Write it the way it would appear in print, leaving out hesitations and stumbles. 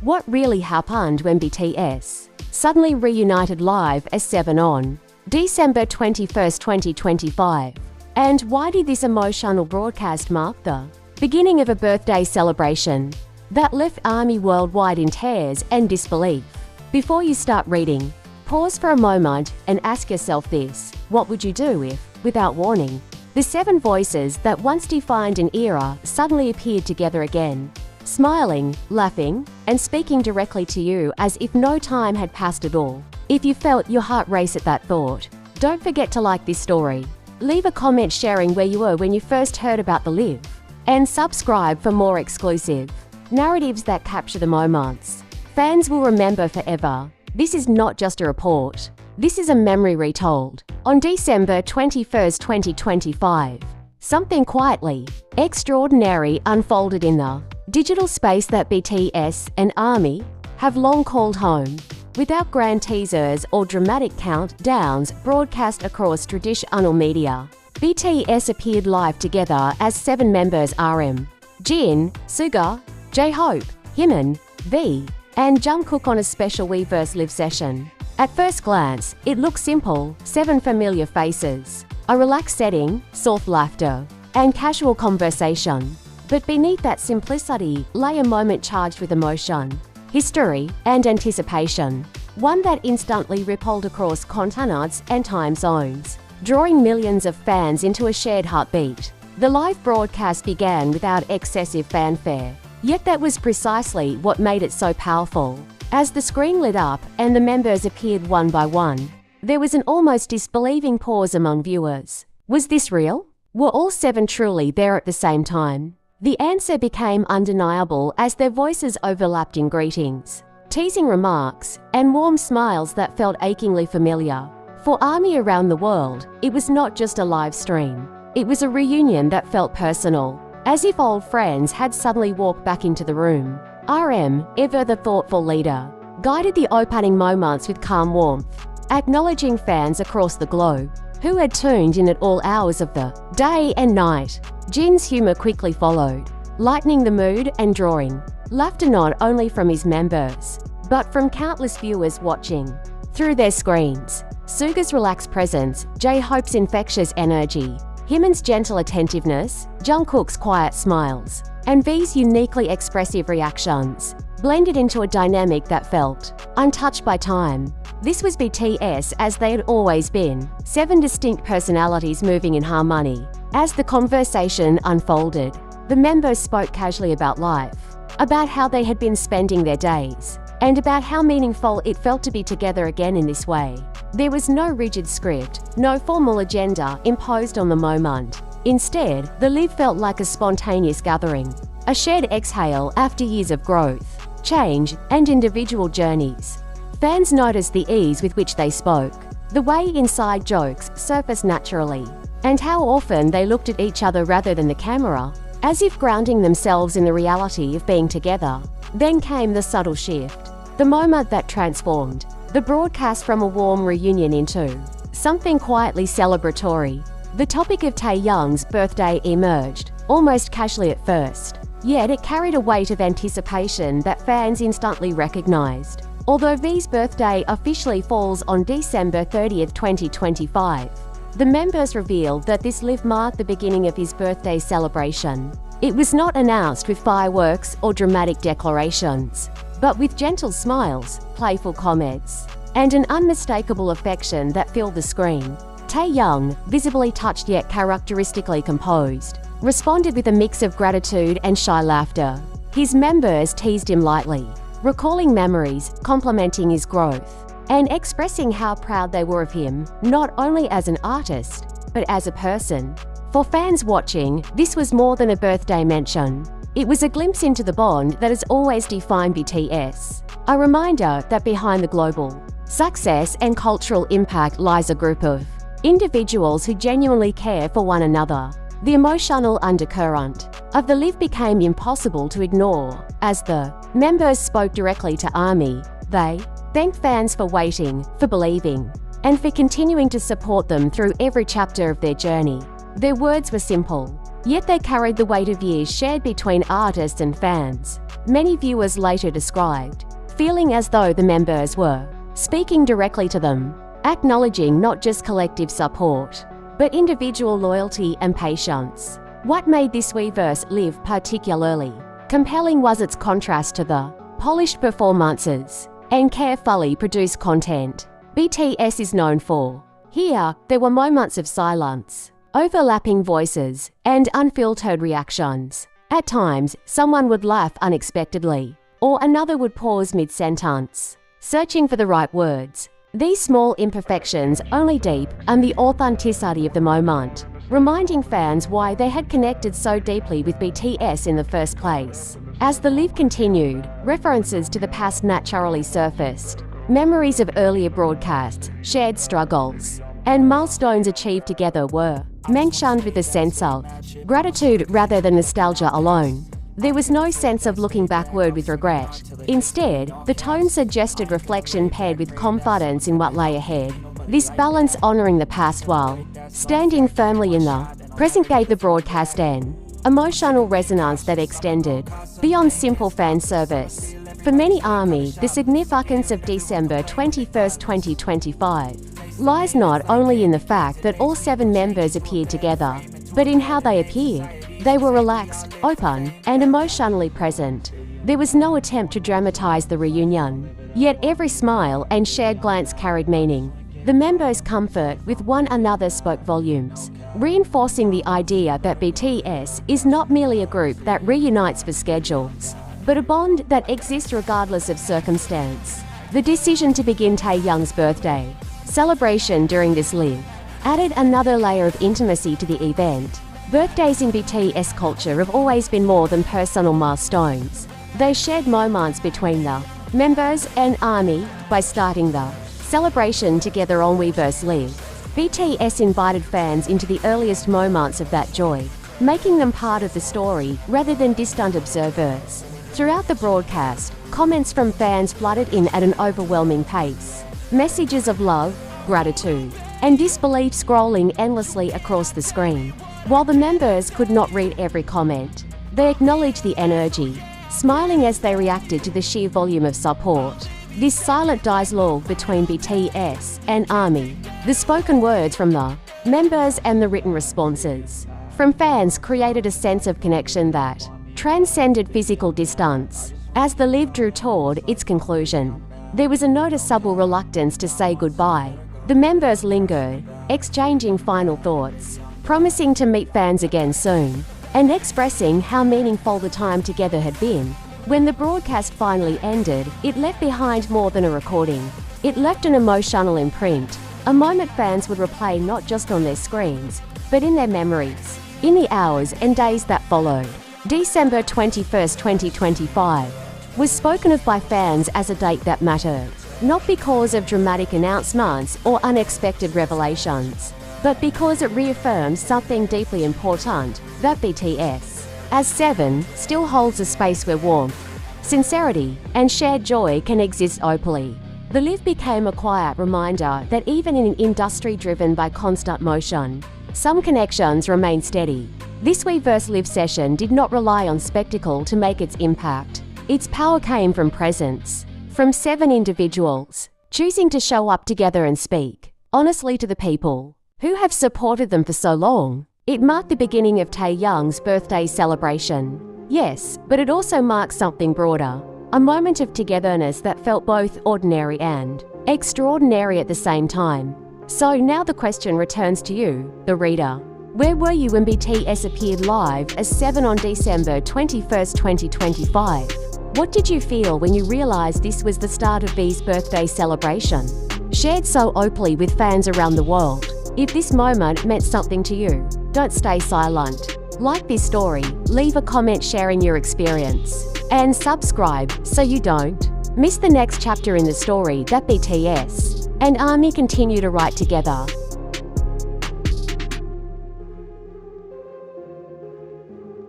What really happened when BTS suddenly reunited live as 7 on December 21, 2025? And why did this emotional broadcast mark the beginning of a birthday celebration that left ARMY worldwide in tears and disbelief? Before you start reading, pause for a moment and ask yourself this: what would you do if, without warning, the 7 voices that once defined an era suddenly appeared together again, smiling, laughing, and speaking directly to you as if no time had passed at all? If you felt your heart race at that thought, don't forget to like this story, leave a comment sharing where you were when you first heard about the live, and subscribe for more exclusive narratives that capture the moments fans will remember forever. This is not just a report. This is a memory retold. On December 21, 2025, something quietly extraordinary unfolded in the digital space that BTS and ARMY have long called home. Without grand teasers or dramatic countdowns broadcast across traditional media, BTS appeared live together as 7 members RM, Jin, Suga, J-Hope, Jimin, V, and Jungkook on a special Weverse live session. At first glance, it looks simple: 7 familiar faces, a relaxed setting, soft laughter, and casual conversation. But beneath that simplicity lay a moment charged with emotion, history, and anticipation. One that instantly rippled across continents and time zones, drawing millions of fans into a shared heartbeat. The live broadcast began without excessive fanfare, yet that was precisely what made it so powerful. As the screen lit up and the members appeared one by one, there was an almost disbelieving pause among viewers. Was this real? Were all 7 truly there at the same time? The answer became undeniable as their voices overlapped in greetings, teasing remarks, and warm smiles that felt achingly familiar. For ARMY around the world, it was not just a live stream. It was a reunion that felt personal, as if old friends had suddenly walked back into the room. RM, ever the thoughtful leader, guided the opening moments with calm warmth, acknowledging fans across the globe who had tuned in at all hours of the day and night. Jin's humor quickly followed, lightening the mood and drawing laughter not only from his members, but from countless viewers watching through their screens. Suga's relaxed presence, J-Hope's infectious energy, Jimin's gentle attentiveness, Jungkook's quiet smiles, and V's uniquely expressive reactions blended into a dynamic that felt untouched by time. This was BTS as they had always been, 7 distinct personalities moving in harmony. As the conversation unfolded, the members spoke casually about life, about how they had been spending their days, and about how meaningful it felt to be together again in this way. There was no rigid script, no formal agenda imposed on the moment. Instead, the live felt like a spontaneous gathering, a shared exhale after years of growth, change, and individual journeys. Fans noticed the ease with which they spoke, the way inside jokes surfaced naturally, and how often they looked at each other rather than the camera, as if grounding themselves in the reality of being together. Then came the subtle shift, the moment that transformed the broadcast from a warm reunion into something quietly celebratory. The topic of Taehyung's birthday emerged, almost casually at first, yet it carried a weight of anticipation that fans instantly recognized. Although V's birthday officially falls on December 30, 2025, the members revealed that this live marked the beginning of his birthday celebration. It was not announced with fireworks or dramatic declarations, but with gentle smiles, playful comments, and an unmistakable affection that filled the screen. Taehyung, visibly touched yet characteristically composed, responded with a mix of gratitude and shy laughter. His members teased him lightly, recalling memories, complimenting his growth, and expressing how proud they were of him, not only as an artist, but as a person. For fans watching, this was more than a birthday mention. It was a glimpse into the bond that has always defined BTS, a reminder that behind the global success and cultural impact lies a group of individuals who genuinely care for one another. The emotional undercurrent of the live became impossible to ignore. As the members spoke directly to ARMY, they thanked fans for waiting, for believing, and for continuing to support them through every chapter of their journey. Their words were simple: Yet they carried the weight of years shared between artists and fans. Many viewers later described feeling as though the members were speaking directly to them, acknowledging not just collective support, but individual loyalty and patience. What made this Weverse live particularly compelling was its contrast to the polished performances and carefully produced content BTS is known for. Here, there were moments of silence, overlapping voices, and unfiltered reactions. At times, someone would laugh unexpectedly, or another would pause mid-sentence, searching for the right words. These small imperfections only deepen the authenticity of the moment, reminding fans why they had connected so deeply with BTS in the first place. As the live continued, references to the past naturally surfaced. Memories of earlier broadcasts, shared struggles, and milestones achieved together were mentioned with a sense of gratitude rather than nostalgia alone. There was no sense of looking backward with regret. Instead, the tone suggested reflection paired with confidence in what lay ahead. This balance honoring the past while standing firmly in the present gave the broadcast an emotional resonance that extended beyond simple fan service. For many ARMY, the significance of December 21, 2025 lies not only in the fact that all 7 members appeared together, but in how they appeared. They were relaxed, open, and emotionally present. There was no attempt to dramatize the reunion, yet every smile and shared glance carried meaning. The members' comfort with one another spoke volumes, reinforcing the idea that BTS is not merely a group that reunites for schedules, but a bond that exists regardless of circumstance. The decision to begin Taehyung's birthday celebration during this live added another layer of intimacy to the event. Birthdays in BTS culture have always been more than personal milestones. They shared moments between the members and ARMY. By starting the celebration together on Weverse Live, BTS invited fans into the earliest moments of that joy, making them part of the story rather than distant observers. Throughout the broadcast, comments from fans flooded in at an overwhelming pace. Messages of love, gratitude, and disbelief scrolling endlessly across the screen. While the members could not read every comment, they acknowledged the energy, smiling as they reacted to the sheer volume of support. This silent dialogue between BTS and ARMY, the spoken words from the members and the written responses from fans created a sense of connection that transcended physical distance. As the live drew toward its conclusion, there was a noticeable reluctance to say goodbye. The members lingered, exchanging final thoughts, promising to meet fans again soon, and expressing how meaningful the time together had been. When the broadcast finally ended, it left behind more than a recording. It left an emotional imprint, a moment fans would replay not just on their screens, but in their memories. In the hours and days that followed, December 21, 2025 was spoken of by fans as a date that mattered, not because of dramatic announcements or unexpected revelations, but because it reaffirmed something deeply important, that BTS, as 7, still holds a space where warmth, sincerity, and shared joy can exist openly. The live became a quiet reminder that even in an industry driven by constant motion, some connections remain steady. This Weverse live session did not rely on spectacle to make its impact. Its power came from presence, from 7 individuals choosing to show up together and speak honestly to the people who have supported them for so long. It marked the beginning of Taehyung's birthday celebration. Yes, but it also marked something broader, a moment of togetherness that felt both ordinary and extraordinary at the same time. So now the question returns to you, the reader. Where were you when BTS appeared live as 7 on December 21, 2025? What did you feel when you realized this was the start of V's birthday celebration, shared so openly with fans around the world? If this moment meant something to you, don't stay silent. Like this story, leave a comment sharing your experience, and subscribe so you don't miss the next chapter in the story that BTS and ARMY continue to write together.